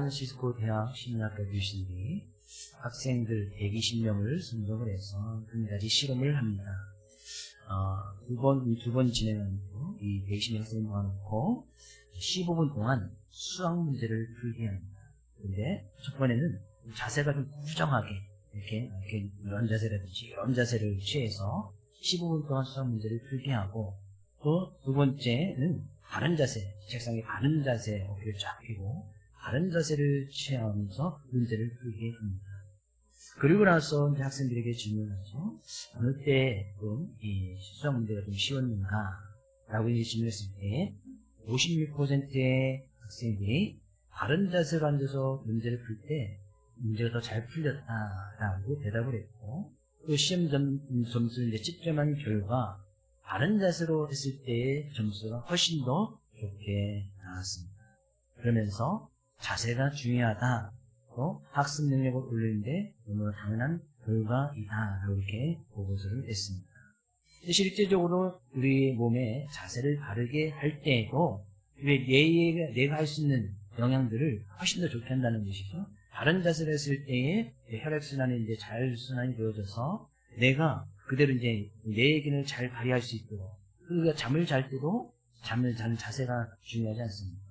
샌프란시스코 대학 심리학과 교실이 학생들 120명을 선정을 해서 한 가지 실험을 합니다. 두 번 진행하고 이 120명 학생을 모아놓고 15분 동안 수학 문제를 풀게 합니다. 근데 첫 번에는 자세가 좀 꾸정하게 이렇게 이런 자세라든지 이런 자세를 취해서 15분 동안 수학 문제를 풀게 하고, 또 두 번째는 바른 자세, 책상에 바른 자세, 어깨를 쫙 펴고 바른 자세를 취하면서 문제를 풀게 합니다. 그리고 나서 이제 학생들에게 질문하죠. 어느 때 이 수학 문제가 좀 쉬웠는가? 라고 이제 질문했을 때 56%의 학생들이 바른 자세로 앉아서 문제를 풀 때 문제가 더 잘 풀렸다라고 대답을 했고, 또 시험 점수를 이제 측정한 결과 바른 자세로 했을 때의 점수가 훨씬 더 좋게 나왔습니다. 그러면서 자세가 중요하다, 또 학습 능력을 올리는데 너무 당연한 결과이다, 이렇게 보고서를 냈습니다. 실제적으로 우리 몸의 자세를 바르게 할 때에도 내가 할 수 있는 영향들을 훨씬 더 좋게 한다는 것이죠. 바른 자세를 했을 때에 혈액순환이 이제 잘 순환이 되어져서 내가 그대로 이제 내 기능을 잘 발휘할 수 있도록, 그리고 잠을 잘 때도 잠을 자는 자세가 중요하지 않습니까?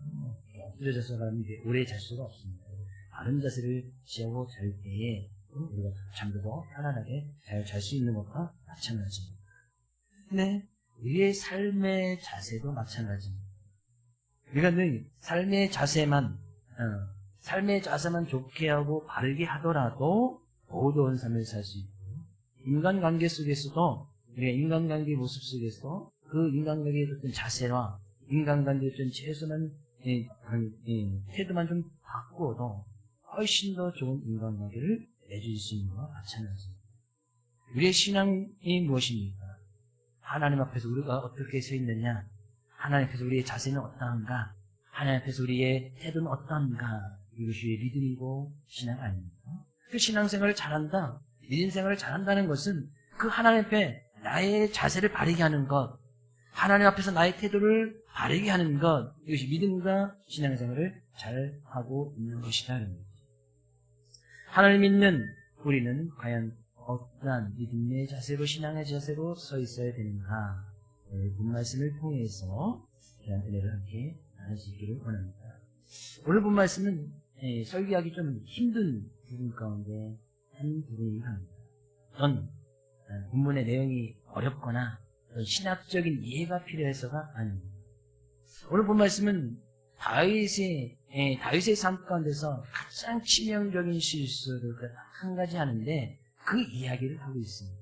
엎드려져서 가면 이제 오래 잘 수가 없습니다. 바른 자세를 취하고 잘 때에 우리가 잠도 더 편안하게 잘 잘 수 있는 것과 마찬가지입니다. 근데 우리의 삶의 자세도 마찬가지입니다. 우리가 늘 삶의 자세만 좋게 하고 바르게 하더라도 더 좋은 삶을 살 수 있고, 인간관계 속에서도 우리가 인간관계 모습 속에서 그 인간관계의 어떤 자세와 인간관계의 어떤 최소한 태도만 좀 바꾸어도 훨씬 더 좋은 인간관계를 맺을 수 있는 것과 마찬가지입니다. 우리의 신앙이 무엇입니까? 하나님 앞에서 우리가 어떻게 서 있느냐, 하나님 앞에서 우리의 자세는 어떠한가, 하나님 앞에서 우리의 태도는 어떠한가, 이것이 믿음이고 신앙 아닙니까? 그 신앙생활을 잘한다, 믿음생활을 잘한다는 것은 그 하나님 앞에 나의 자세를 바르게 하는 것, 하나님 앞에서 나의 태도를 바르게 하는 것, 이것이 믿음과 신앙생활을 잘하고 있는 것이다. 하나님 믿는 우리는 과연 어떠한 믿음의 자세로, 신앙의 자세로 서 있어야 되는가? 오늘 본 말씀을 통해서 저희한테 은혜를 함께 나누시기를 원합니다. 오늘 본 말씀은 설교하기 좀 힘든 부분 가운데 한 부분이긴 합니다. 어떤 본문의 내용이 어렵거나 신학적인 이해가 필요해서가 아닙니다. 오늘 본 말씀은 다윗의 삶 가운데서 가장 치명적인 실수를 한 가지 하는데 그 이야기를 하고 있습니다.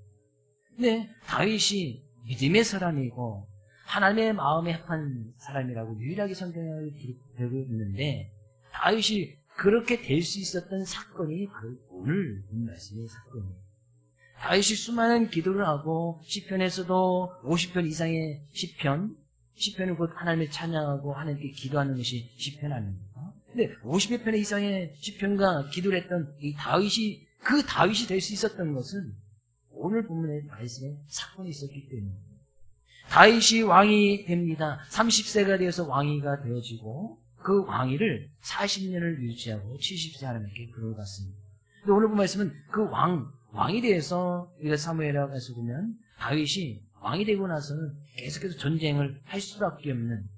근데 다윗이 믿음의 사람이고 하나님의 마음에 합한 사람이라고 유일하게 성경에 기록되고 있는데, 다윗이 그렇게 될 수 있었던 사건이 바로 오늘 본 말씀의 사건이에요. 다윗이 수많은 기도를 하고 시편에서도 50편 이상의 시편은 곧 하나님을 찬양하고 하나님께 기도하는 것이 시편 아닙니까? 근데 50편 이상의 시편과 기도를 했던 이 다윗이, 그 다윗이 될 수 있었던 것은 오늘 본문의 말씀에 사건이 있었기 때문입니다. 다윗이 왕이 됩니다. 30세가 되어서 왕위가 되어지고 그 왕위를 40년을 유지하고 70세 하나님께 들어갔습니다. 근데 오늘 본 말씀은 그 왕이 대해서 우리가 사무엘하고서 보면 다윗이 왕이 되고 나서는 계속해서 전쟁을 할 수밖에 없는,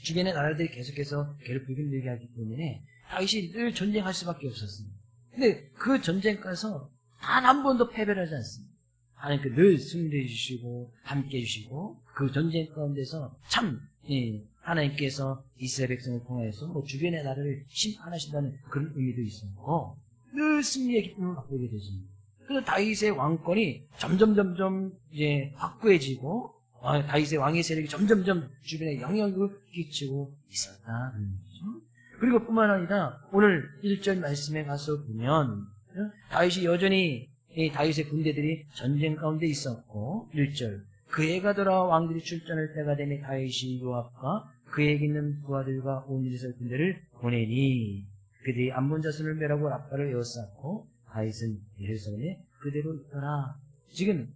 주변의 나라들이 계속해서 괴롭히고 힘들게 하기 때문에 다윗이 늘 전쟁할 수밖에 없었습니다. 근데 그 전쟁 가서 단 한 번도 패배를 하지 않습니다. 하나님께 늘 승리해 주시고 함께 해주시고, 그 전쟁 가운데서 참 하나님께서 이스라엘 백성을 통해서 주변의 나라를 심판하신다는 그런 의미도 있었고, 늘 승리의 기쁨을 맛보게 되십니다. 그래서 다윗의 왕권이 점점 이제 확고해지고, 다윗의 왕의 세력이 점점점 주변에 영향을 끼치고 있었다는 거죠. 그리고 뿐만 아니라 오늘 1절 말씀에 가서 보면 다윗이 여전히 다윗의 군대들이 전쟁 가운데 있었고, 1절 그해가 돌아와 왕들이 출전할 때가 되니 다윗이 요압과 그에게 있는 부하들과 온 이스라엘 군대를 보내니 그들이 암몬 자손을 멸하고 라빠를 에워쌌고 다윗은 예루살렘에 그대로 있더라. 지금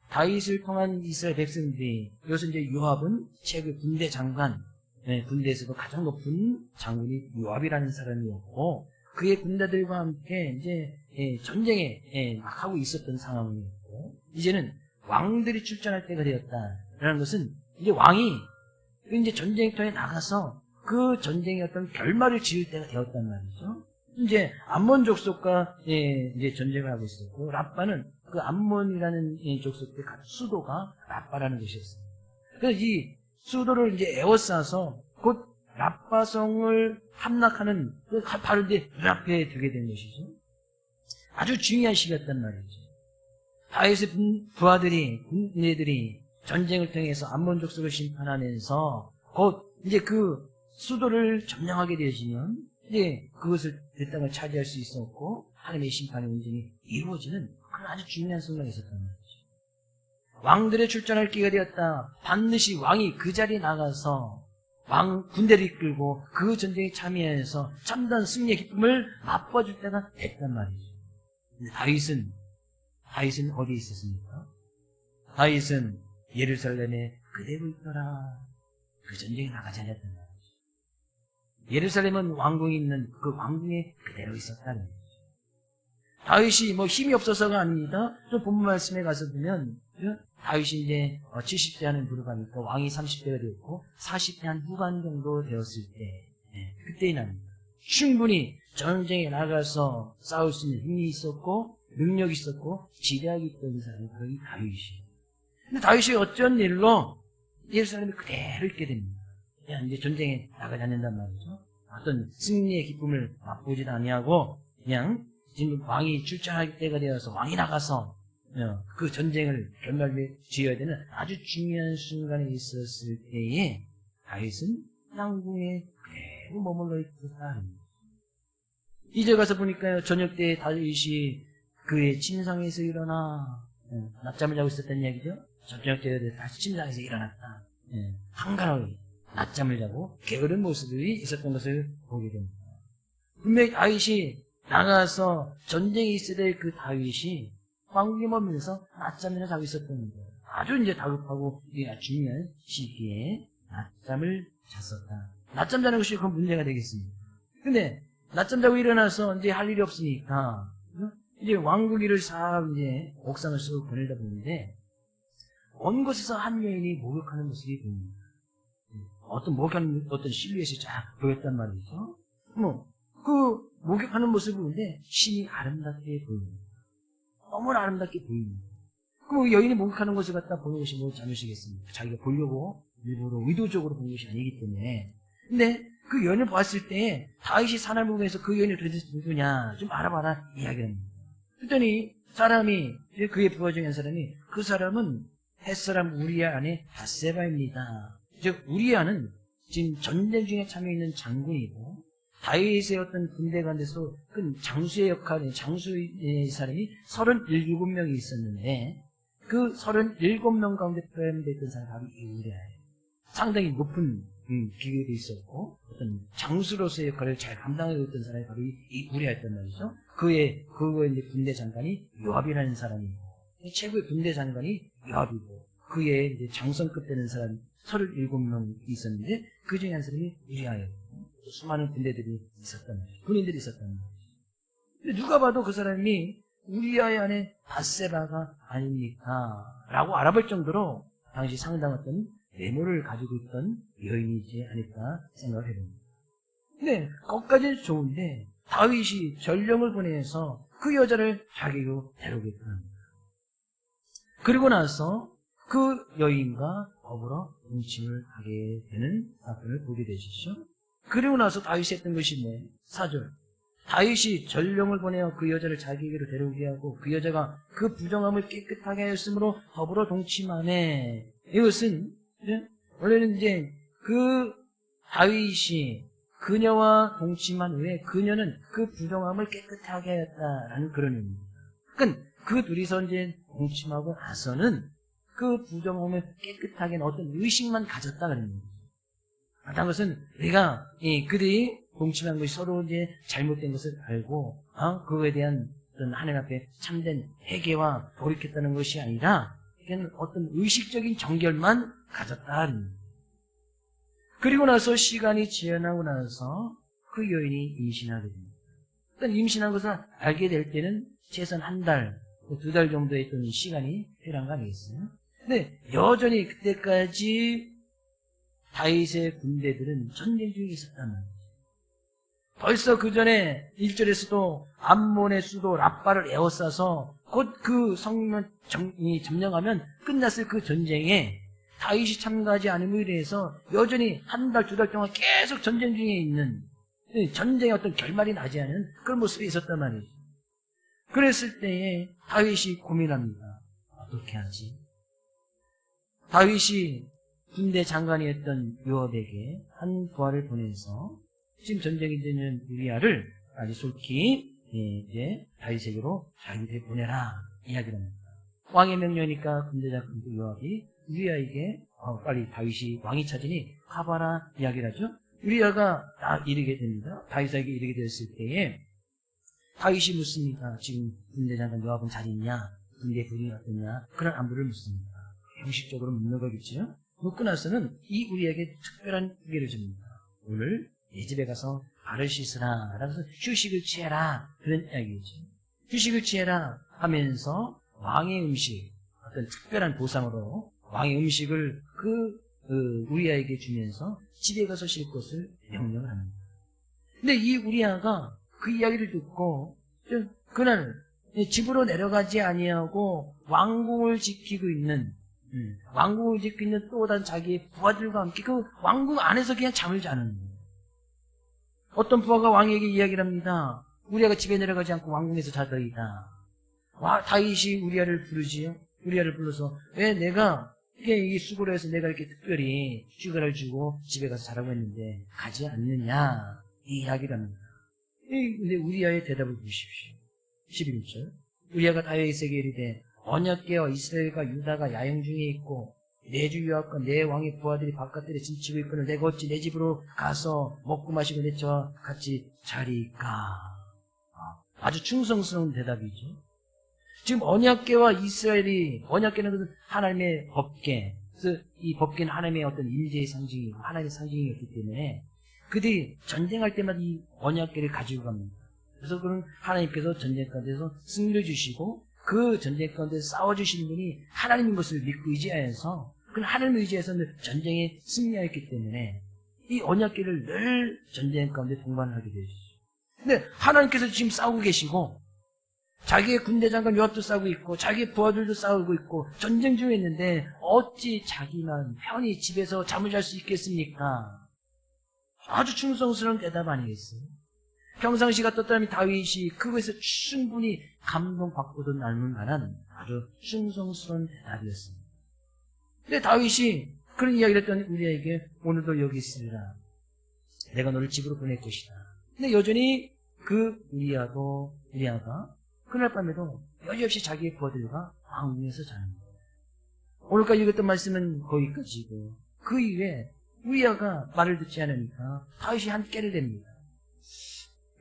다윗을 통한 이스라엘 백성들이, 여기서 이제 요압은 최고 군대 장관, 군대에서도 가장 높은 장군이 요압이라는 사람이었고, 그의 군대들과 함께 이제 전쟁에 막 하고 있었던 상황이었고, 이제는 왕들이 출전할 때가 되었다라는 것은 이제 왕이 이제 전쟁터에 나가서 그 전쟁의 어떤 결말을 지을 때가 되었단 말이죠. 이제 암몬 족속과 이제 전쟁을 하고 있었고, 라빠는 그 암몬이라는 족속의 수도가 라빠라는 곳이었습니다. 그래서 이 수도를 이제 에워싸서 곧 라빠성을 함락하는 바로 이제 눈앞에 두게 된 것이죠. 아주 중요한 시기였단 말이죠. 다윗의 부하들이, 군대들이 전쟁을 통해서 암몬 족속을 심판하면서 곧 이제 그 수도를 점령하게 되어지면 이제 그것을 그 땅을 차지할 수 있었고, 하나님의 심판의 운전이 이루어지는 그런 아주 중요한 순간이 있었단 말이죠. 왕들의 출전할 기회가 되었다. 반드시 왕이 그 자리에 나가서 군대를 이끌고 그 전쟁에 참여해서 참다한 승리의 기쁨을 맛봐줄 때가 됐단 말이죠. 근데 다윗은 어디에 있었습니까? 다윗은 예루살렘에 그대로 있더라. 그 전쟁에 나가지 않았단 말이죠. 예루살렘은 왕궁이 있는 그 왕궁에 그대로 있었다는 거죠. 다윗이 뭐 힘이 없어서가 아닙니다. 또 본문 말씀에 가서 보면 다윗이 이제 70대 하는 부르가니까 왕이 30대가 되었고 40대 한 후반 정도 되었을 때 그때에 납니다. 충분히 전쟁에 나가서 싸울 수 있는 힘이 있었고 능력이 있었고 지략이 있던 사람이 바로 이 다윗이에요. 근데 다윗이 어쩐 일로 예루살렘에 그대로 있게 됩니다. 그냥 이제 전쟁에 나가지 않는단 말이죠. 어떤 승리의 기쁨을 맛보지도 아니하고 그냥 지금 왕이 출전할 때가 되어서 왕이 나가서 그 전쟁을 결말을 지어야 되는 아주 중요한 순간에 있었을 때에 다윗은 왕궁에 그대로 머물러 있었다. 이제 가서 보니까요, 저녁 때 다윗이 그의 침상에서 일어나 낮잠을 자고 있었다는 이야기죠. 저녁 때 다시 침상에서 일어났다. 한가하게 낮잠을 자고 게으른 모습이 있었던 것을 보게 됩니다. 분명히 다윗이 나가서 전쟁에 있어야 될 그 다윗이 왕궁에 머물면서 낮잠이나 자고 있었던 거예요. 아주 이제 다급하고 중요한 시기에 낮잠을 잤었다. 낮잠 자는 것이 그 문제가 되겠습니다. 근데 낮잠 자고 일어나서 이제 할 일이 없으니까 이제 왕궁길을 싹 이제 옥상을 쓰고 보내다 보는데 어느 곳에서 한 여인이 목욕하는 모습이 보입니다. 목욕하는 어떤 실루엣이 쫙 보였단 말이죠. 그 목욕하는 모습을 보는데 신이 아름답게 보입니다. 너무나 아름답게 보입니다. 그럼 여인이 목욕하는 것을 갖다 보는 것이 뭐 잘못이겠습니까? 자기가 보려고 일부러 의도적으로 보는 것이 아니기 때문에. 근데 그 여인을 봤을 때 다윗이 산을 보면서 그 여인이 도대체 누구냐 좀 알아봐라 이야기를 합니다. 그랬더니 사람이 그의 부하 중에 한 사람이 그 사람은 햇사람 우리아 아내 밧세바입니다. 즉 우리아는 지금 전쟁 중에 참여 있는 장군이고 다윗의 어떤 군대 가운데서 큰 장수의 역할인 장수의 사람이 37명이 있었는데 그 37명 가운데 포함되어 있던 사람이 바로 이 우리아예요. 상당히 높은 비교도 있었고 어떤 장수로서의 역할을 잘 감당하고 있던 사람이 바로 이 우리아였단 말이죠. 그의 이제 군대 장관이 요압이라는 사람이고 최고의 군대 장관이 요압이고 그의 이제 장성급 되는 사람 37명이 있었는데 그 중에 한 사람이 우리아였고 수많은 군대들이 있었단 말이죠. 군인들이 있었단 말이죠. 근데 누가 봐도 그 사람이 우리아의 아내 밧세바가 아닙니까? 라고 알아볼 정도로 당시 상당한 어떤 외모를 가지고 있던 여인이지 않을까 생각을 해봅니다. 근데 거기까지는 좋은데 다윗이 전령을 보내서 그 여자를 자기로 데려오겠다 합니다. 그리고 나서 그 여인과 더불어 음침을 하게 되는 사건을 보게 되시죠. 그리고 나서 다윗이 했던 것이 뭐예요? 4절. 다윗이 전령을 보내어 그 여자를 자기에게로 데려오게 하고 그 여자가 그 부정함을 깨끗하게 하였으므로 더불어 동침하네. 이것은 원래는 이제 그 다윗이 그녀와 동침한 후에 그녀는 그 부정함을 깨끗하게 하였다라는 그런 의미입니다. 그러니까 그 둘이서 이제 동침하고 나서는 그 부정함을 깨끗하게 하는 어떤 의식만 가졌다 그런 겁니다. 다른 것은 우리가 그들이 동침한 것이 서로 이제 잘못된 것을 알고 그거에 대한 어떤 하나님 앞에 참된 회개와 돌이켰다는 것이 아니라 그냥 어떤 의식적인 정결만 가졌다. 그리고 나서 시간이 지나고 나서 그 여인이 임신하게 됩니다. 일단 임신한 것을 알게 될 때는 최소한 한 달, 2달 정도의 어떤 시간이 필요한 거 아니겠어요? 근데 여전히 그때까지 다윗의 군대들은 전쟁 중에 있었단 말이에요. 벌써 그 전에 1절에서도 암몬의 수도 라빠를 에워싸서 곧 그 성문이 점령하면 끝났을 그 전쟁에 다윗이 참가하지 않음으로 인해서 여전히 한 달, 2달 동안 계속 전쟁 중에 있는 전쟁의 어떤 결말이 나지 않은 그런 모습이 있었단 말이죠. 그랬을 때에 다윗이 고민합니다. 어떻게 하지? 다윗이 군대 장관이었던 요압에게 한 부하를 보내서 지금 전쟁이 되는 우리아를 아주 솔기 이제 다윗에게로 자기한테 보내라 이야기를 합니다. 왕의 명령이니까 군대 장관 요압이 우리아에게 빨리 다윗이 왕이 찾으니 가봐라 이야기를 하죠. 우리아가 이르게 됩니다. 다윗에게 이르게 되었을 때에 다윗이 묻습니다. 지금 군대 장관 요압은 잘 있냐? 군대 분위기 어떠냐? 그런 안부를 묻습니다. 형식적으로 묻는 거겠죠. 묻고 나서는 이 우리에게 특별한 후계를 줍니다. 오늘 내 집에 가서 발을 씻으라 라면서 휴식을 취해라 그런 이야기죠. 휴식을 취해라 하면서 왕의 음식 어떤 특별한 보상으로 왕의 음식을 우리아에게 주면서 집에 가서 쉴 것을 명령을 합니다. 근데 이 우리아가 그 이야기를 듣고 그날 집으로 내려가지 아니하고 왕궁을 지키고 있는 또 다른 자기의 부하들과 함께 그 왕궁 안에서 그냥 잠을 자는 거예요. 어떤 부하가 왕에게 이야기를 합니다. 우리아가 집에 내려가지 않고 왕궁에서 자더이다. 다윗이 우리아를 부르지요. 우리아를 불러서 왜 내가 이 수고를 해서 내가 이렇게 특별히 휴가를 주고 집에 가서 자라고 했는데 가지 않느냐 이 이야기를 합니다. 근데 우리아의 대답을 보십시오. 11절 우리아가 다윗에게 이르되 언약궤와 이스라엘과 유다가 야영 중에 있고 내 주 요압과 내 왕의 부하들이 바깥들에 진치고 있거늘 내가 어찌 내 집으로 가서 먹고 마시고 내 저와 같이 자리까. 아주 충성스러운 대답이죠. 지금 언약궤와 이스라엘이 언약궤는 것은 하나님의 법궤, 그래서 이 법궤는 하나님의 어떤 임재의 상징이고 하나님의 상징이었기 때문에 그들이 전쟁할 때마다 이 언약궤를 가지고 갑니다. 그래서 그런 하나님께서 전쟁 가운데서 승리를 주시고 그 전쟁 가운데 싸워주시는 분이 하나님인 것을 믿고 의지하여서 그 하나님을 의지해서는 전쟁에 승리하였기 때문에 이 언약궤를 늘 전쟁 가운데 동반을 하게 되시죠. 근데 하나님께서 지금 싸우고 계시고 자기의 군대 장관 요압도 싸우고 있고 자기의 부하들도 싸우고 있고 전쟁 중에 있는데 어찌 자기만 편히 집에서 잠을 잘 수 있겠습니까? 아주 충성스러운 대답 아니겠어요? 평상시가 떴다면 다윗이 그것에서 충분히 감동받고도 남을 만한 아주 충성스러운 대답이었습니다. 근데 다윗이 그런 이야기를 했더니 우리에게 오늘도 여기 있으리라. 내가 너를 집으로 보낼 것이다. 근데 여전히 그 우리아가 그날 밤에도 여지없이 자기의 부하들과 왕궁에서 자는 거예요. 오늘까지 읽었던 말씀은 거기까지고 그 이후에 우리아가 말을 듣지 않으니까 다윗이 한 깨를 냅니다.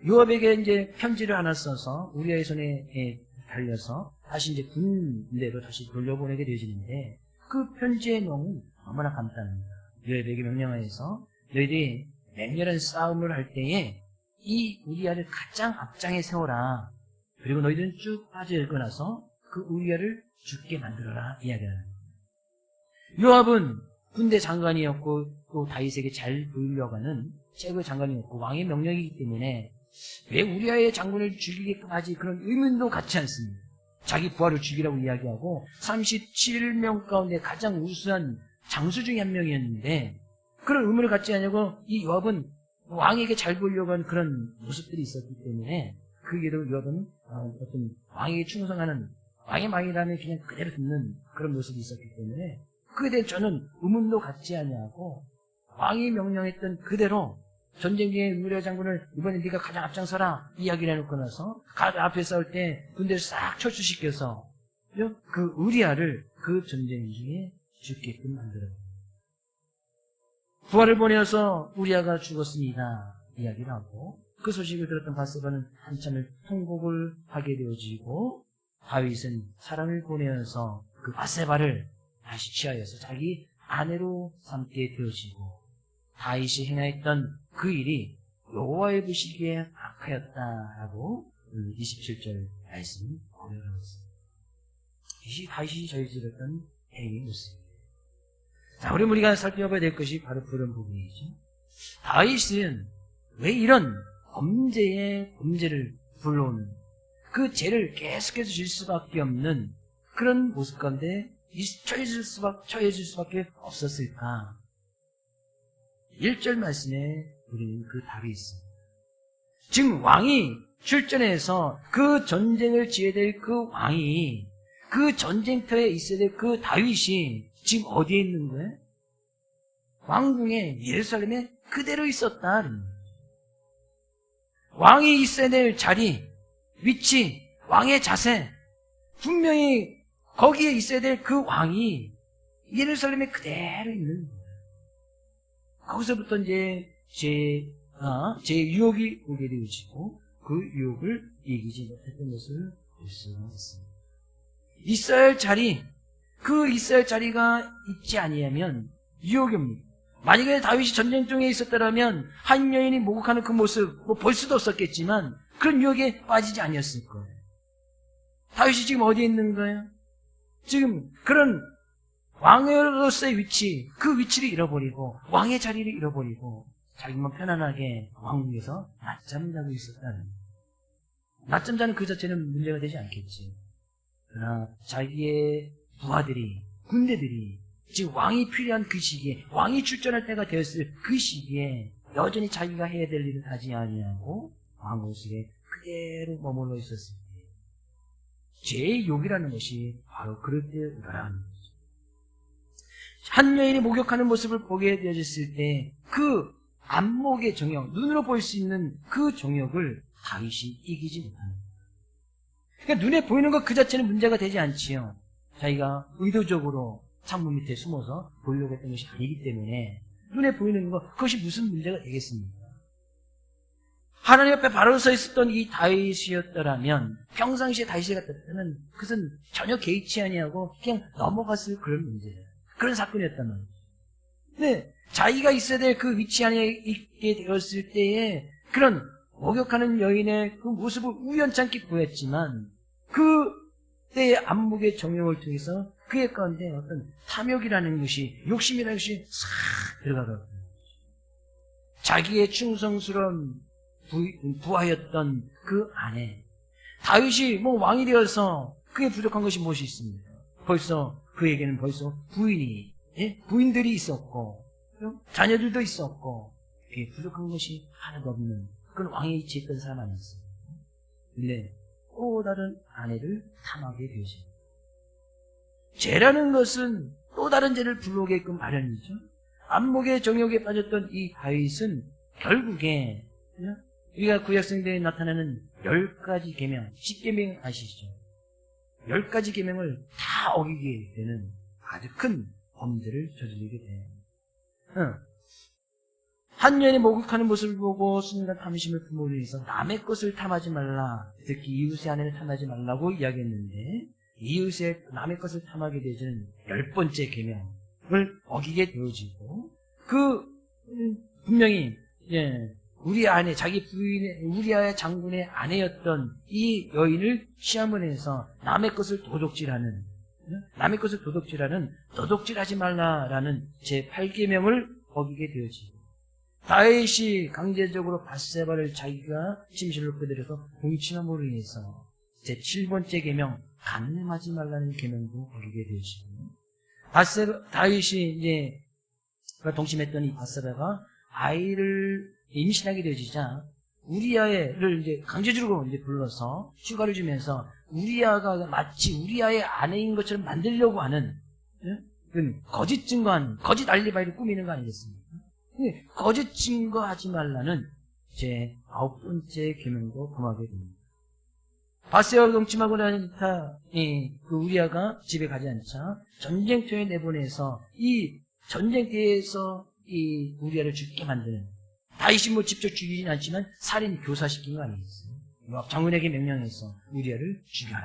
요압에게 이제 편지를 하나 써서 우리아의 손에 달려서 다시 이제 군대로 다시 돌려보내게 되어지는데 그 편지의 내용은 너무나 간단합니다. 요압에게 명령하여서 너희들이 맹렬한 싸움을 할 때에 이 우리아를 가장 앞장에 세워라. 그리고 너희들은 쭉 빠져있고 나서 그 우리아를 죽게 만들어라 이야기하는 거예요. 요압은 군대 장관이었고 또 다윗에게 잘 보이려고 하는 최고 장관이었고 왕의 명령이기 때문에 왜 우리아의 장군을 죽이게끔 하지 그런 의문도 갖지 않습니다. 자기 부하를 죽이라고 이야기하고 37명 가운데 가장 우수한 장수 중에 한 명이었는데 그런 의문을 갖지 않냐고 이 요압은 왕에게 잘 보이려고 하는 그런 모습들이 있었기 때문에 그게도 요압은 어떤 왕에게 충성하는 왕의 말이라면 그냥 그대로 듣는 그런 모습이 있었기 때문에 그에 대해 저는 의문도 갖지 않냐고 왕이 명령했던 그대로 전쟁 중에 우리아 장군을 이번에 네가 가장 앞장서라 이야기를 해놓고 나서 앞에 싸울 때 군대를 싹 철수시켜서 그 우리아를 그 전쟁 중에 죽게끔 만들어요. 부하를 보내어서 우리아가 죽었습니다 이야기를 하고 그 소식을 들었던 바세바는 한참을 통곡을 하게 되어지고 다윗은 사람을 보내어서 그 바세바를 다시 취하여서 자기 아내로 삼게 되어지고 다윗이 행하였던 그 일이 여호와의 보시기에 악하였다라고 27절 말씀 고백하고 있습니다. 이 다윗이 저지르던 행위 모습입니다. 자, 우리가 살펴봐야 될 것이 바로 그런 부분이죠. 다윗은 왜 이런 범죄를 불러오는 그 죄를 계속해서 질 수밖에 없는 그런 모습 가운데 처해질 수밖에 없었을까? 1절 말씀에 우리는 그 답이 있습니다. 지금 왕이 출전해서 그 전쟁을 지어야 될 그 왕이 그 전쟁터에 있어야 될 그 다윗이 지금 어디에 있는 거예요? 왕궁에 예루살렘에 그대로 있었다. 왕이 있어야 될 자리, 위치, 왕의 자세, 분명히 거기에 있어야 될 그 왕이 예루살렘에 그대로 있는 거예요. 거기서부터 이제 제 유혹이 오게 되어지고 그 유혹을 이기지 못했던 것을 볼 수가 있습니다. 있어야 할 자리, 그 있어야 할 자리가 있지 아니하면 유혹이 옵니다. 만약에 다윗이 전쟁통에 있었더라면 한 여인이 목욕하는 그 모습 볼 수도 없었겠지만 그런 유혹에 빠지지 아니었을 거예요. 다윗이 지금 어디에 있는 거예요? 지금 그런 왕으로서의 위치, 그 위치를 잃어버리고 왕의 자리를 잃어버리고 자기만 편안하게 왕궁에서 낮잠을 자고 있었다는, 낮잠 자는 그 자체는 문제가 되지 않겠지. 그러나 자기의 부하들이, 군대들이 지금 왕이 필요한 그 시기에, 왕이 출전할 때가 되었을 그 시기에 여전히 자기가 해야 될 일을 하지 아니하고 왕궁 속에 그대로 머물러 있었을 때 죄의 욕이라는 것이 바로 그럴 때 오더라는 거죠. 한 여인이 목욕하는 모습을 보게 되어졌을 때 그 안목의 정욕, 눈으로 볼 수 있는 그 정욕을 다윗이 이기지 못하는 거예요. 그러니까 눈에 보이는 것 그 자체는 문제가 되지 않지요. 자기가 의도적으로 창문 밑에 숨어서 보려고 했던 것이 아니기 때문에 눈에 보이는 것, 그것이 무슨 문제가 되겠습니까? 하나님 앞에 바로 서 있었던 이 다윗이었더라면, 평상시에 다윗이 같았다면 그것은 전혀 개의치 아니하고 그냥 넘어갔을 그런 문제예요. 그런 사건이었단 말이죠. 근데 자기가 있어야 될 그 위치 안에 있게 되었을 때에 그런 목욕하는 여인의 그 모습을 우연찮게 보였지만 그때의 안목의 정욕을 통해서 그의 가운데 어떤 탐욕이라는 것이, 욕심이라는 것이 싹 들어가더라고요. 자기의 충성스러운 부하였던 그 아내, 다윗이 왕이 되어서 그에 부족한 것이 무엇이 있습니까? 벌써 그에게는 부인들이 있었고 자녀들도 있었고 그게 부족한 것이 하나도 없는 그런 왕의 위치에 있던 사람 아니었습니까? 근데 또 다른 아내를 탐하게 되었습니다. 죄라는 것은 또 다른 죄를 불러오게끔 마련이죠. 안목의 정욕에 빠졌던 이 다윗은 결국에 우리가 구약성경에 나타나는 10가지 계명, 10계명 아시죠? 10가지 계명을 다 어기게 되는 아주 큰 범죄를 저지르게 돼요. 한 여인이 목욕하는 모습을 보고 순간 탐심을 품으로 인해서 남의 것을 탐하지 말라, 특히 이웃의 아내를 탐하지 말라고 이야기했는데 이웃의 남의 것을 탐하게 되어지는 10번째 계명을 어기게 되어지고 분명히 우리 아내, 자기 부인의, 우리아의 장군의 아내였던 이 여인을 시험을 해서 남의 것을 도둑질하는, 도둑질하지 말라라는 제8계명을 어기게 되어지고, 다윗이 강제적으로 바세바를 자기가 침실로 끌어들여서 공침함으로 인해서 제7번째 계명, 간음하지 말라는 계명도 어기게 되어지고, 다윗이 동침했던 이 바세바가 아이를 임신하게 되어지자 우리아를 강제적으로 불러서 휴가를 주면서 우리아가 마치 우리아의 아내인 것처럼 만들려고 하는 거짓 증거한, 거짓 알리바이를 꾸미는 거 아니겠습니까? 거짓 증거하지 말라는 제 9번째 계명도 범하게 됩니다. 바세바가 동침하고 나니까 그 우리아가 집에 가지 않자 전쟁터에 내보내서 이 전쟁터에서 이 우리아를 죽게 만드는, 다윗이 직접 죽이진 않지만 살인 교사시킨 거 아니겠어요? 요압 장군에게 명령해서 우리아를 죽여라.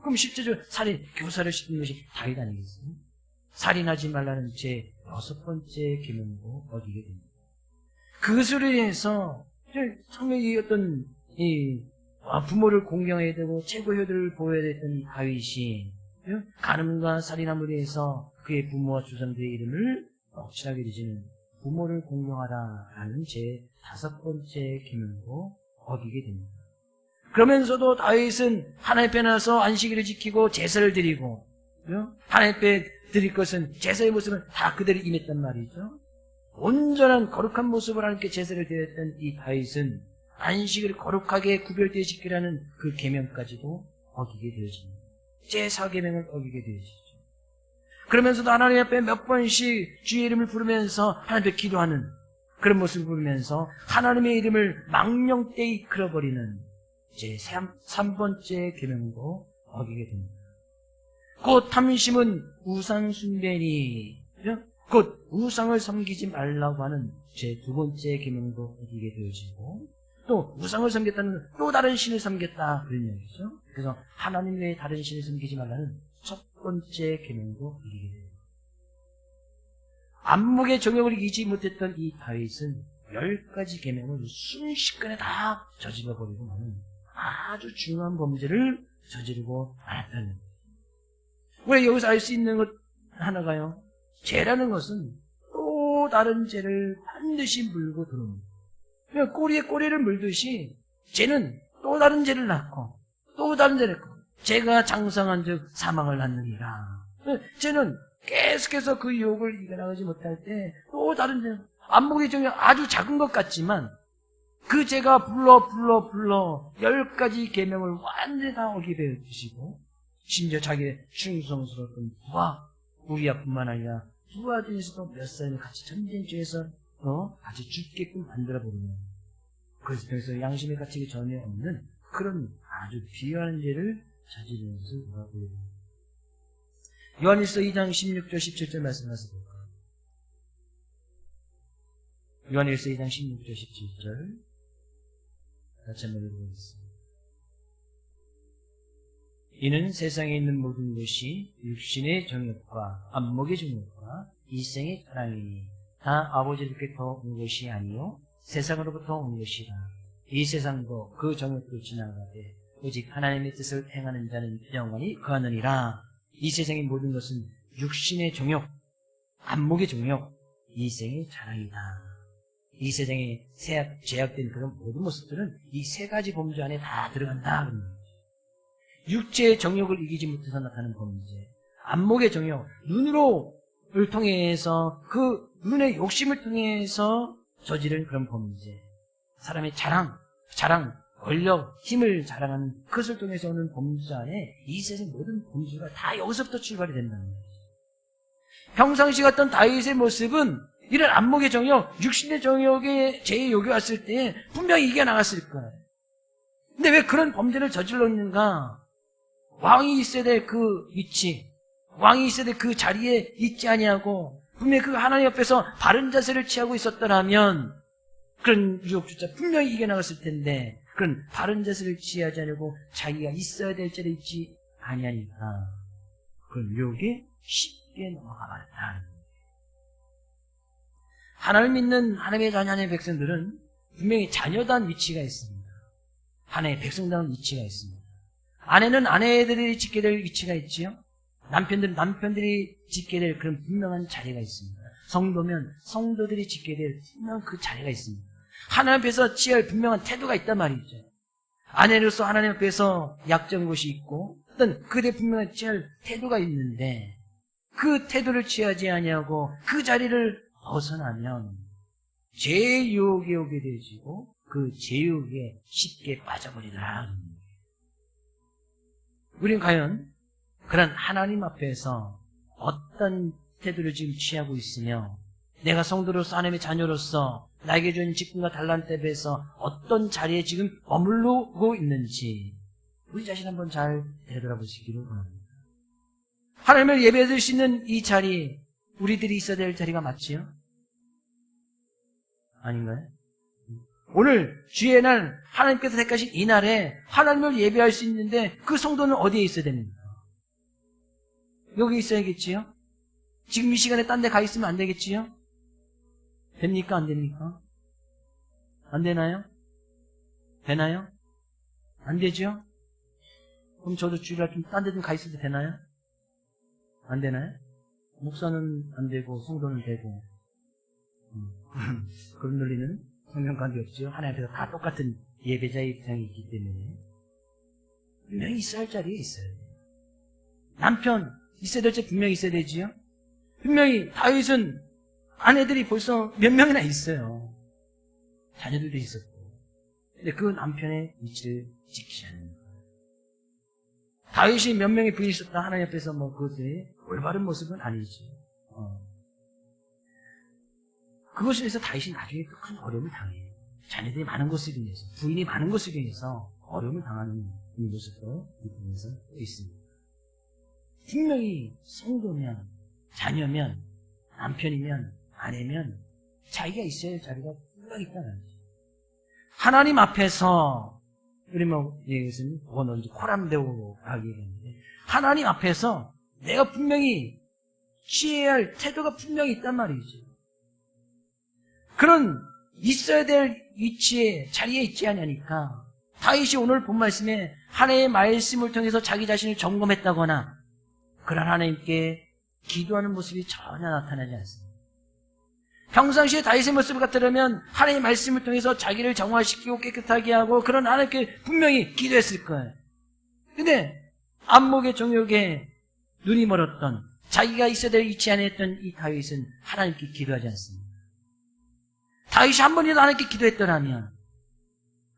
그럼 실제적으로 살인 교사를 시킨 것이 다윗 아니겠어요? 살인하지 말라는 제 6번째 계명도 어기게 됩니다. 그것으로 인해서 성령이 어떤 부모를 공경해야 되고 최고 효도를 보여야 됐던 이 다윗이 간음과 살인함으로 해서 그의 부모와 조상들의 이름을 억칠하게 되지는 부모를 공경하라라는 제 5번째 계명도 어기게 됩니다. 그러면서도 다윗은 하나님 앞에 나서 안식일을 지키고 제사를 드리고 하나님 앞에 드릴 것은 제사의 모습은 다 그대로 임했단 말이죠. 온전한 거룩한 모습을 하나님께 제사를 드렸던 이 다윗은 안식을 거룩하게 구별되어 지키라는 그 계명까지도 어기게 되어집니다. 제4계명을 어기게 되어지죠. 그러면서도 하나님 앞에 몇 번씩 주의 이름을 부르면서 하나님 앞에 기도하는 그런 모습을 부르면서 하나님의 이름을 망령되이 이끌어버리는 제3번째 계명도 어기게 됩니다. 곧 탐심은 우상 숭배니 곧 우상을 섬기지 말라고 하는 제2번째 계명도 어기게 되어지고 또 우상을 섬겼다는 또 다른 신을 섬겼다 그런 얘기죠. 그래서 하나님 외에 다른 신을 섬기지 말라는 첫 번째 계명도 어기게 됩니다. 안목의 정욕을 이기지 못했던 이 다윗은 10가지 계명을 순식간에 다 저질러버리고 나는 아주 중요한 범죄를 저지르고 말았다는 거예요. 우리가 여기서 알 수 있는 것 하나가요. 죄라는 것은 또 다른 죄를 반드시 물고 들어옵니다. 그러니까 꼬리에 꼬리를 물듯이 죄는 또 다른 죄를 낳고 또 다른 죄를 낳고 죄가 장성한 즉 사망을 낳느니라. 죄는 계속해서 그 유혹을 이겨나가지 못할 때 또 다른 죄, 안목의 정이 아주 작은 것 같지만 그 죄가 불러 10가지 계명을 완전히 다 어기게 되시고 심지어 자기의 충성스러웠던 부하 우리야뿐만 아니라 부하 중에서도 몇 사람이 같이 전쟁중에서 같이 죽게끔 만들어버리는 그래서 통해서 양심의 가치가 전혀 없는 그런 아주 비열한 죄를 저지르는 것을 우리가 보여줍니다. 요한일서 2장 16절 17절 말씀하세요. 요한일서 2장 16절 17절 같이 한번 읽어보겠습니다. 이는 세상에 있는 모든 것이 육신의 정욕과 안목의 정욕과 이생의 자랑이니 다 아버지께로부터 온 것이 아니요 세상으로부터 온 것이라. 이 세상도 그 정욕도 지나가되 오직 하나님의 뜻을 행하는 자는 영원히 거하느니라. 이 세상의 모든 것은 육신의 정욕, 안목의 정욕, 이생의 자랑이다. 이 세상에 제약된 그런 모든 모습들은 이 3가지 범죄 안에 다 들어간다. 육체의 정욕을 이기지 못해서 나타나는 범죄, 안목의 정욕, 눈으로를 통해서 그 눈의 욕심을 통해서 저지른 그런 범죄, 사람의 자랑, 권력, 힘을 자랑하는 그것을 통해서 오는 범죄 안에 이 세상 모든 범죄가 다 여기서부터 출발이 된다는 거예요. 평상시 같던 다윗의 모습은 이런 안목의 정욕, 육신의 정욕에 죄의 욕이 왔을 때 분명히 이겨나갔을 거예요. 근데 왜 그런 범죄를 저질러 있는가? 왕이 있어야 될 그 위치, 왕이 있어야 될 그 자리에 있지 아니하고 분명히 그 하나님 옆에서 바른 자세를 취하고 있었더라면 그런 유혹조차 분명히 이겨나갔을 텐데 그런 바른 자세를 취하지 않고 자기가 있어야 될 자리에 있지 아니하니까 그런 유혹에 쉽게 넘어가 버렸다. 하나님 믿는 하나님의 자녀의 백성들은 분명히 자녀다운 위치가 있습니다. 하나님의 백성다운 위치가 있습니다. 아내는 아내들이 짓게 될 위치가 있지요. 남편들은 남편들이 짓게 될 그런 분명한 자리가 있습니다. 성도면 성도들이 짓게 될 분명한 그 자리가 있습니다. 하나님 앞에서 취할 분명한 태도가 있단 말이죠. 아내로서 하나님 앞에서 약점한 것이 있고 어떤 그대 분명한 취할 태도가 있는데 그 태도를 취하지 아니하고 그 자리를 벗어나면 죄의 유혹에 오게 되어지고 그 죄유혹에 쉽게 빠져버리더라. 우리는 과연 그런 하나님 앞에서 어떤 태도를 지금 취하고 있으며 내가 성도로서 하나님의 자녀로서 나에게 준 직분과 달란트에서 어떤 자리에 지금 머무르고 있는지 우리 자신 한번 잘 되돌아보시기를 바랍니다. 하나님을 예배드릴 수 있는 이 자리, 우리들이 있어야 될 자리가 맞지요? 아닌가요? 오늘 주의 날 하나님께서 택하신 이 날에 하나님을 예배할 수 있는데 그 성도는 어디에 있어야 됩니까? 여기 있어야겠지요? 지금 이 시간에 딴 데 가 있으면 안 되겠지요? 됩니까? 안 됩니까? 안 되나요? 되나요? 안 되죠? 그럼 저도 주일날 좀 딴 데 좀 가 있어도 되나요? 안 되나요? 목사는 안 되고 성도는 되고 그런 논리는 성경 관계 없죠. 하나님 앞에서 다 똑같은 예배자의 입장이 있기 때문에 분명히 있어야 할 자리에 있어야 돼요. 남편 있어야 될 때 분명히 있어야 되지요. 분명히 다윗은 아내들이 벌써 몇 명이나 있어요. 자녀들도 있었고. 근데 그 남편의 위치를 지키지 않는 거예요. 다윗이 몇 명의 부인이 있었다 하나님 앞에서 그것이 올바른 모습은 아니지. 그것을 위해서 다윗이 나중에 또 큰 어려움을 당해요. 자녀들이 많은 것을 인해서, 부인이 많은 것을 인해서 어려움을 당하는 이 모습도 이 부분에서 있습니다. 분명히 성도면, 자녀면, 남편이면, 아내면 자기가 있어야 할 자리가 분명히 있다는 거죠. 하나님 앞에서 우리 이것은 이제 코람데오라고 얘기했는데 하나님 앞에서 내가 분명히 취해야 할 태도가 분명히 있단 말이죠. 그런 있어야 될 위치에 자리에 있지 않으니까 다윗이 오늘 본 말씀에 하나님의 말씀을 통해서 자기 자신을 점검했다거나 그런 하나님께 기도하는 모습이 전혀 나타나지 않습니다. 평상시에 다윗의 모습을 갖다라면 하나님의 말씀을 통해서 자기를 정화시키고 깨끗하게 하고 그런 하나님께 분명히 기도했을 거예요. 근데 안목의 정욕에 눈이 멀었던 자기가 있어야 될 위치 안에 있던 이 다윗은 하나님께 기도하지 않습니다. 다윗이 한 번이라도 하나님께 기도했더라면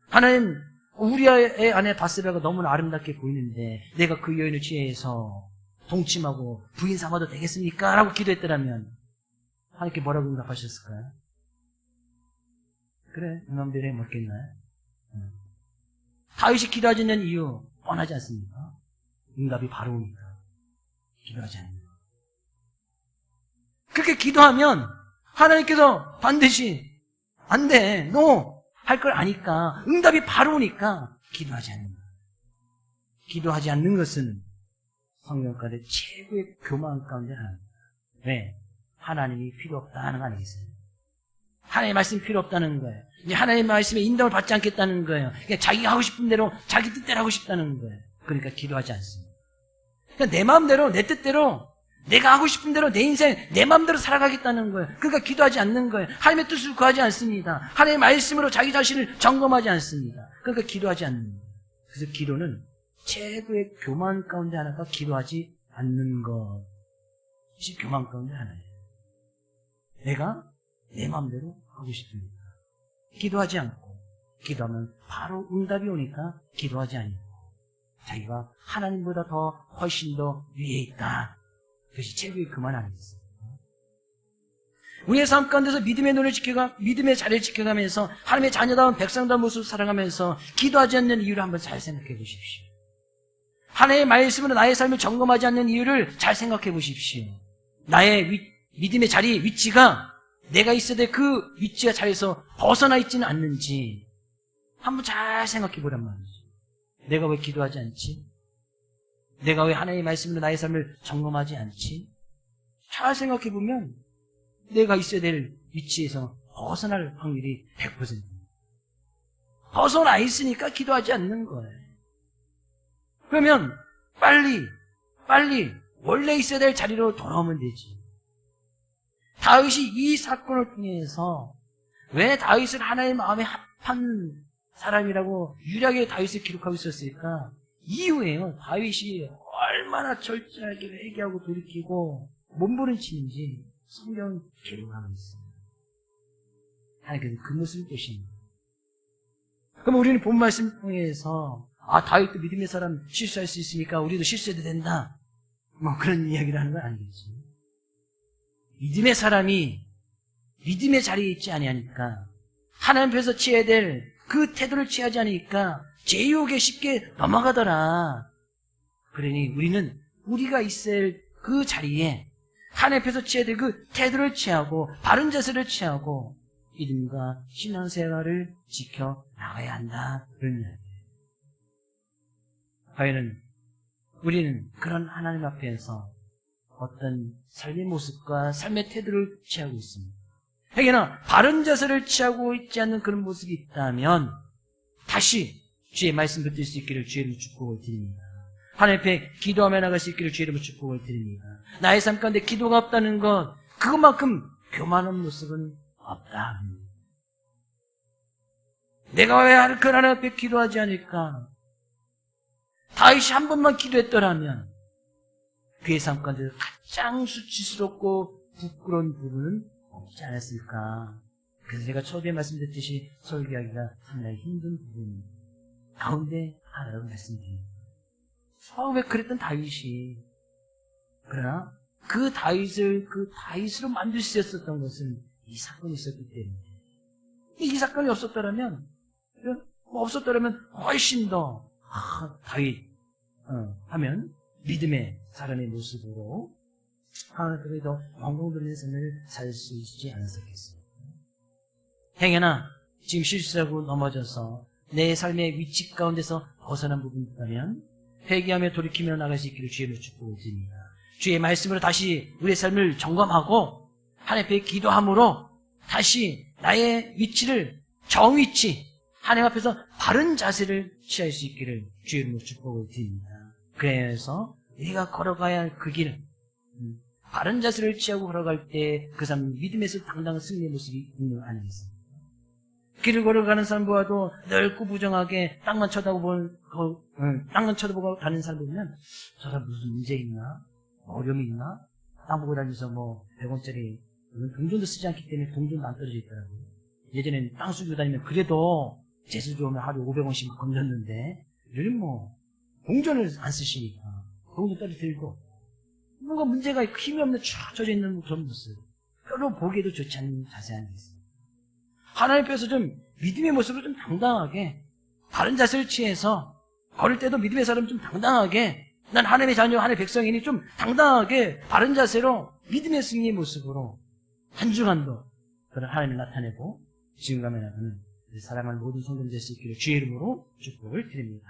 하나님 우리의 아내 바세바가 너무나 아름답게 보이는데 내가 그 여인을 취해서 동침하고 부인 삼아도 되겠습니까? 라고 기도했더라면 하나님께 뭐라고 응답하셨을까요? 그래, 응답대로 해먹겠나요? 다윗이 기도하지 않는 이유 뻔하지 않습니까? 응답이 바로 오니까 기도하지 않는 거. 그렇게 기도하면 하나님께서 반드시 안 돼, 너 할 걸 아니까 응답이 바로 오니까 기도하지 않는 거. 기도하지 않는 것은 성경 가운데 최고의 교만 가운데 하나입니다. 왜? 하나님이 필요 없다는 거 아니겠어요? 하나님의 말씀이 필요 없다는 거예요. 이제 하나님의 말씀에 인정을 받지 않겠다는 거예요. 그냥 자기가 하고 싶은 대로 자기 뜻대로 하고 싶다는 거예요. 그러니까 기도하지 않습니다. 그냥 내 마음대로 내 뜻대로 내가 하고 싶은 대로 내 인생 내 마음대로 살아가겠다는 거예요. 그러니까 기도하지 않는 거예요. 하나님의 뜻을 구하지 않습니다. 하나님의 말씀으로 자기 자신을 점검하지 않습니다. 그러니까 기도하지 않는 거예요. 그래서 기도는 최고의 교만 가운데 하나가 기도하지 않는 것이 교만 가운데 하나예요. 내가 내 마음대로 하고 싶으니까 기도하지 않고 기도하면 바로 응답이 오니까 기도하지 않고 자기가 하나님보다 더 훨씬 더 위에 있다. 그것이 최고의 교만 아니겠습니까? 우리의 삶 가운데서 믿음의 자리를 지켜가면서 하나님의 자녀다운 백성다운 모습을 살아가면서 기도하지 않는 이유를 한번 잘 생각해 보십시오. 하나님의 말씀으로 나의 삶을 점검하지 않는 이유를 잘 생각해 보십시오. 나의 믿음의 자리, 위치가 내가 있어야 될 그 위치와 자리에서 벗어나 있지는 않는지 한번 잘 생각해 보란 말이죠. 내가 왜 기도하지 않지? 내가 왜 하나님의 말씀으로 나의 삶을 점검하지 않지? 잘 생각해 보면 내가 있어야 될 위치에서 벗어날 확률이 100%입니다. 벗어나 있으니까 기도하지 않는 거예요. 그러면 빨리 원래 있어야 될 자리로 돌아오면 되지. 다윗이 이 사건을 통해서 왜 다윗을 하나님의 마음에 합한 사람이라고 유일하게 다윗을 기록하고 있었을까? 이유예요. 다윗이 얼마나 철저하게 회개하고 돌이키고 몸부림치는지 성경은 기록하고 있습니다. 하나님께서 그 모습을 보십니다. 그럼 우리는 본 말씀 통해서 다윗도 믿음의 사람 실수할 수 있으니까 우리도 실수해도 된다. 그런 이야기를 하는 건 아니겠지. 믿음의 사람이 믿음의 자리에 있지 아니하니까 하나님 앞에서 취해야 될 그 태도를 취하지 않으니까 제 유혹에 쉽게 넘어가더라. 그러니 우리는 우리가 있을 그 자리에 하나님 앞에서 취해야 될 그 태도를 취하고 바른 자세를 취하고 믿음과 신앙생활을 지켜 나가야 한다. 그런 이야기예요. 과연 우리는 그런 하나님 앞에서 어떤 삶의 모습과 삶의 태도를 취하고 있습니다. 행여나 바른 자세를 취하고 있지 않는 그런 모습이 있다면 다시 주의 말씀 붙들 수 있기를 주의 이름으로 축복을 드립니다. 하나님 앞에 기도하며 나갈 수 있기를 주의 이름으로 축복을 드립니다. 나의 삶 가운데 기도가 없다는 것, 그것만큼 교만한 모습은 없다. 내가 왜 하나님 앞에 기도하지 않을까? 다윗이 한 번만 기도했더라면 그의 삶 가운데 가장 수치스럽고 부끄러운 부분은 없지 않았을까? 그래서 제가 초기에 말씀드렸듯이 설교하기가 상당히 힘든 부분 가운데 하나라고 말씀드립니다. 처음에 그랬던 다윗이, 그러나 그 다윗으로 만들 수 있었던 것은 이 사건이 있었기 때문에, 이 사건이 없었더라면 훨씬 더 다윗 하면 믿음의 사람의 모습으로 하나님께 더 영광 돌리는 삶을 살 수 있지 않았겠습니까? 행여나 지금 실수하고 넘어져서 내 삶의 위치 가운데서 벗어난 부분이 있다면 회개하며 돌이키며 나갈 수 있기를 주의 이름으로 축복을 드립니다. 주의 말씀으로 다시 우리의 삶을 점검하고 하나님 앞에 기도함으로 다시 나의 위치를 정위치, 하나님 앞에서 바른 자세를 취할 수 있기를 주의 이름으로 축복을 드립니다. 그래서 우리가 걸어가야 할 그 길, 바른 자세를 취하고 걸어갈 때 그 사람은 믿음에서 당당한 승리의 모습이 있는 거 아니겠습니까? 길을 걸어가는 사람 보아도 넓고 부정하게 땅만 쳐다보고 다니는 사람 보면 저 사람 무슨 문제 있나? 어려움이 있나? 땅 보고 다니면서 100원짜리 동전도 쓰지 않기 때문에 동전도 안 떨어져 있더라고요. 예전에는 땅 수고 다니면 그래도 재수 좋으면 하루에 500원씩 건졌는데 요즘 동전을 안 쓰시니까 동전 떨어뜨리고 뭔가 문제가 있고 힘이 없는 쫙 젖어 있는 그런 모습, 별로 보기에도 좋지 않은 자세 아니겠습니까? 하나님 앞에서 좀 믿음의 모습으로 좀 당당하게 바른 자세를 취해서 걸을 때도 믿음의 사람 좀 당당하게, 난 하나님의 자녀, 하나님의 백성이니 좀 당당하게 바른 자세로 믿음의 승리의 모습으로 한 주간도 그런 하나님을 나타내고 지금 가면 나가는 사랑하는 모든 성도들 될 수 있기를 주의 이름으로 축복을 드립니다.